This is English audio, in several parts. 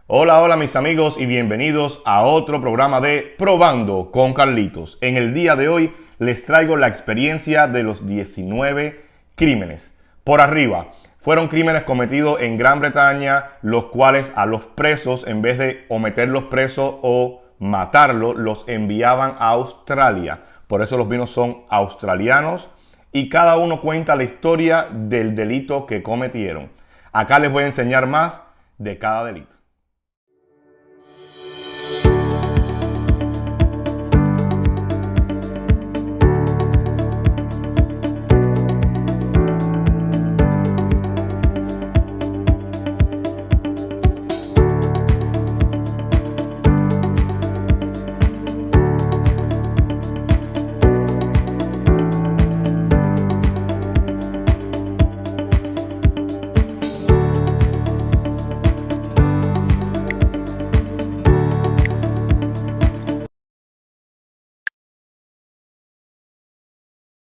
Hola, hola mis amigos y bienvenidos a otro programa de Probando con Carlitos. En el día de hoy les traigo la experiencia de los 19 crímenes. Por arriba, fueron crímenes cometidos en Gran Bretaña, los cuales a los presos, en vez de o meterlos presos o matarlos, los enviaban a Australia. Por eso los vinos son australianos y cada uno cuenta la historia del delito que cometieron. Acá les voy a enseñar más de cada delito.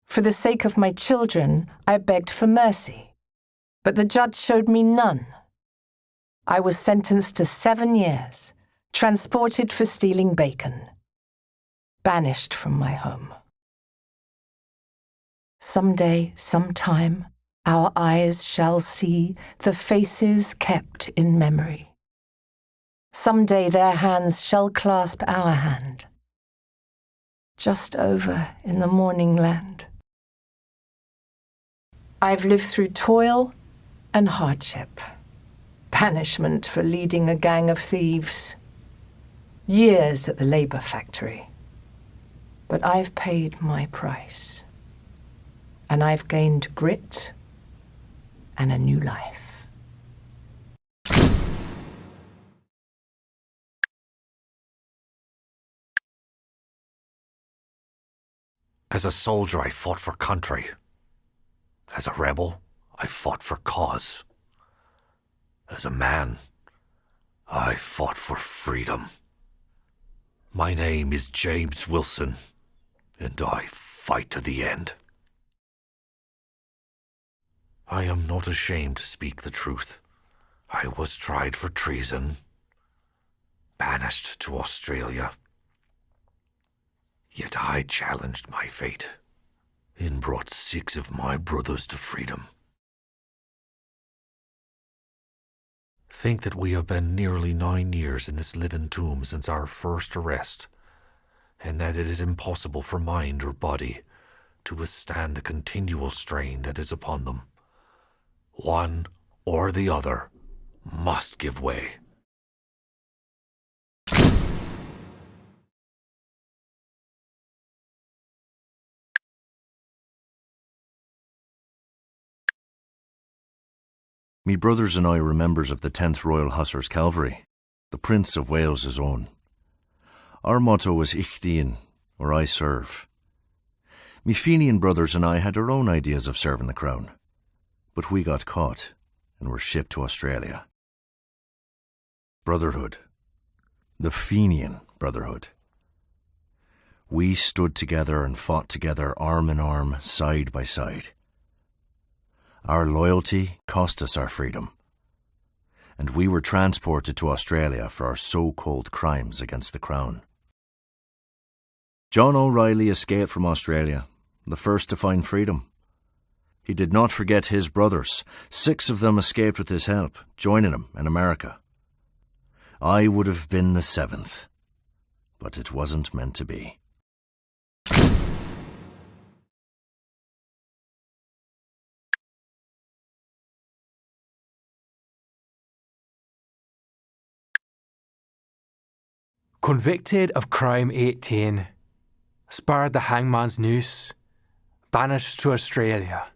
For the sake of my children, I begged for mercy, but the judge showed me none. I was sentenced to 7 years, transported for stealing bacon, banished from my home. Someday, sometime, our eyes shall see the faces kept in memory. Someday their hands shall clasp our hand, just over in the morning land. I've lived through toil and hardship, banishment for leading a gang of thieves, years at the labor factory. But I've paid my price, and I've gained grit and a new life. As a soldier, I fought for country. As a rebel, I fought for cause. As a man, I fought for freedom. My name is James Wilson, and I fight to the end. I am not ashamed to speak the truth. I was tried for treason, banished to Australia. Yet I challenged my fate and brought 6 of my brothers to freedom. Think that we have been nearly 9 years in this living tomb since our first arrest, and that it is impossible for mind or body to withstand the continual strain that is upon them. One or the other must give way. Me brothers and I were members of the 10th Royal Hussars Cavalry, the Prince of Wales's own. Our motto was Ich dien, or I serve. Me Fenian brothers and I had our own ideas of serving the Crown, but we got caught and were shipped to Australia. Brotherhood. The Fenian Brotherhood. We stood together and fought together arm in arm, side by side. Our loyalty cost us our freedom, and we were transported to Australia for our so-called crimes against the Crown. John O'Reilly escaped from Australia, the first to find freedom. He did not forget his brothers. 6 of them escaped with his help, joining him in America. I would have been the 7th, but it wasn't meant to be. Convicted of crime 18, spared the hangman's noose, banished to Australia.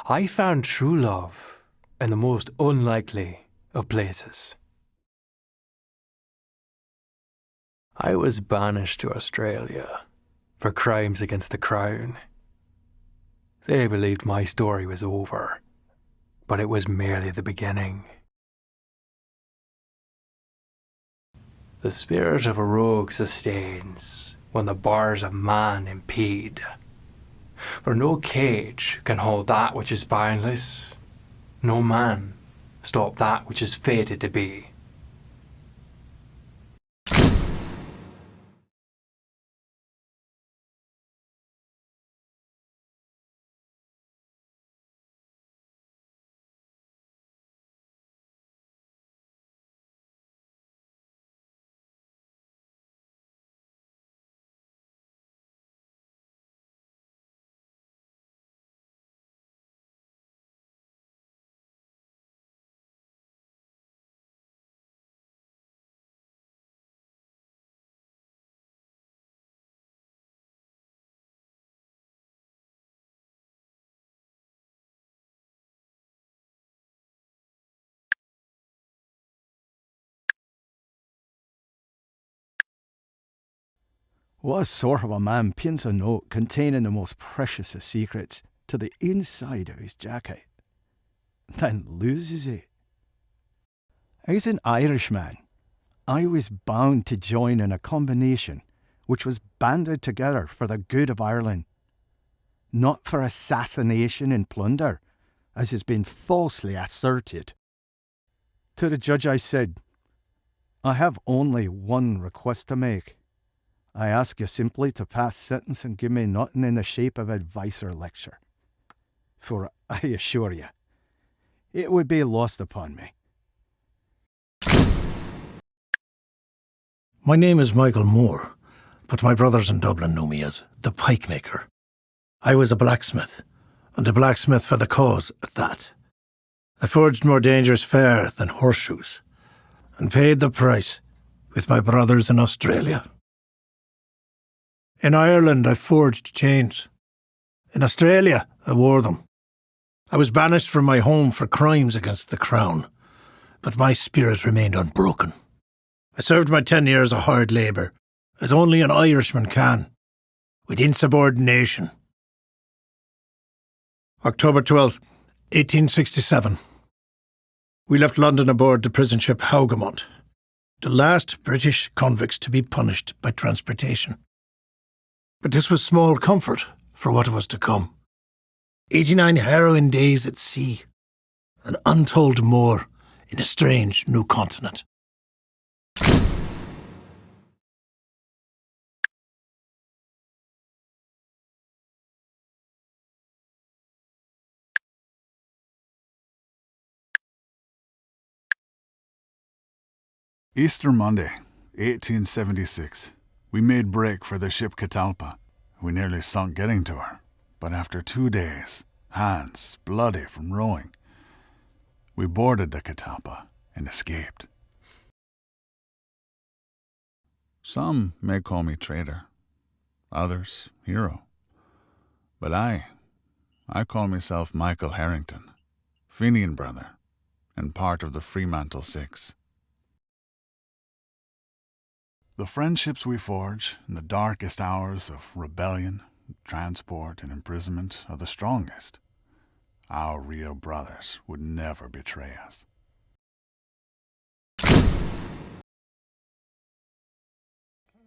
I found true love in the most unlikely of places. I was banished to Australia for crimes against the Crown. They believed my story was over, but it was merely the beginning. The spirit of a rogue sustains when the bars of man impede. For no cage can hold that which is boundless, no man stop that which is fated to be. What sort of a man pins a note containing the most precious of secrets to the inside of his jacket, then loses it? As an Irishman, I was bound to join in a combination which was banded together for the good of Ireland, not for assassination and plunder, as has been falsely asserted. To the judge I said, I have only one request to make. I ask you simply to pass sentence and give me nothing in the shape of advice or lecture. For I assure you, it would be lost upon me. My name is Michael Moore, but my brothers in Dublin know me as the Pike Maker. I was a blacksmith, and a blacksmith for the cause at that. I forged more dangerous fare than horseshoes, and paid the price with my brothers in Australia. In Ireland, I forged chains. In Australia, I wore them. I was banished from my home for crimes against the Crown, but my spirit remained unbroken. I served my 10 years of hard labour, as only an Irishman can, with insubordination. October 12th, 1867. We left London aboard the prison ship Hougoumont, the last British convicts to be punished by transportation. But this was small comfort for what was to come. 89 harrowing days at sea, and untold more in a strange new continent. Easter Monday, 1876. We made break for the ship Catalpa. We nearly sunk getting to her, but after 2 days, hands bloody from rowing, we boarded the Catalpa and escaped. Some may call me traitor, others hero, but I call myself Michael Harrington, Fenian brother, and part of the Fremantle Six. The friendships we forge in the darkest hours of rebellion, transport, and imprisonment are the strongest. Our real brothers would never betray us.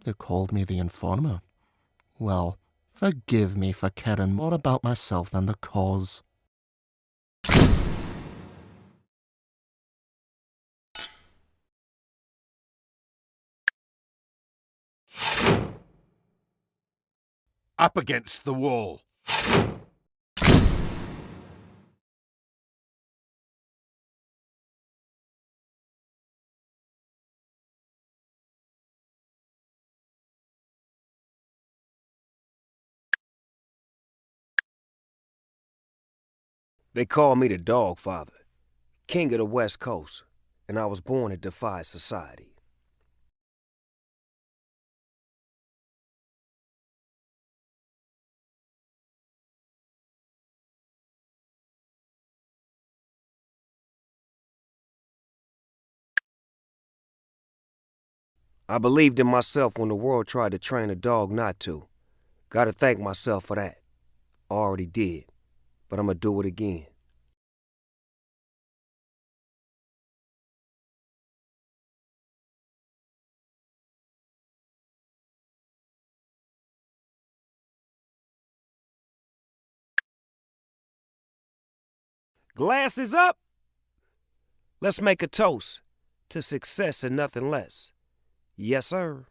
They called me the informer. Well, forgive me for caring more about myself than the cause. Up against the wall. They call me the Dog Father, king of the West Coast, and I was born to defy society. I believed in myself when the world tried to train a dog not to. Gotta thank myself for that. Already did, but I'ma do it again. Glasses up! Let's make a toast to success and nothing less. Yes, sir.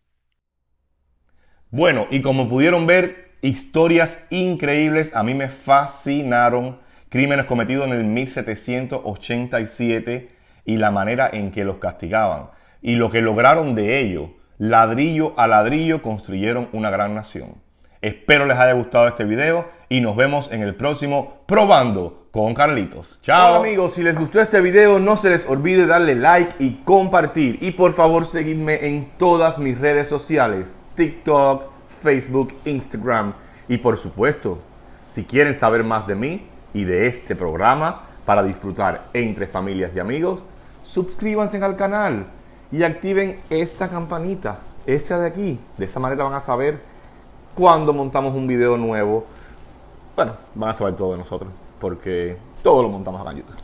Bueno, y como pudieron ver, historias increíbles, a mí me fascinaron. Crímenes cometidos en el 1787 y la manera en que los castigaban. Y lo que lograron de ello, ladrillo a ladrillo, construyeron una gran nación. Espero les haya gustado este video y nos vemos en el próximo Probando con Carlitos. Chao. Hola amigos, si les gustó este video no se les olvide darle like y compartir. Y por favor seguidme en todas mis redes sociales, TikTok, Facebook, Instagram. Y por supuesto, si quieren saber más de mí y de este programa para disfrutar entre familias y amigos, suscríbanse al canal y activen esta campanita, esta de aquí. De esa manera van a saber cuando montamos un video nuevo, bueno, van a saber todo de nosotros, porque todo lo montamos acá en YouTube.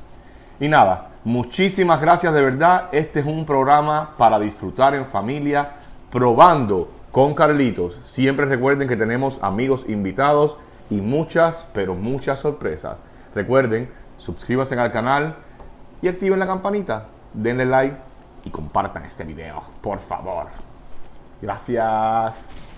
Y nada, muchísimas gracias de verdad. Este es un programa para disfrutar en familia, probando con Carlitos. Siempre recuerden que tenemos amigos invitados y muchas, pero muchas sorpresas. Recuerden, suscríbanse al canal y activen la campanita. Denle like y compartan este video, por favor. Gracias.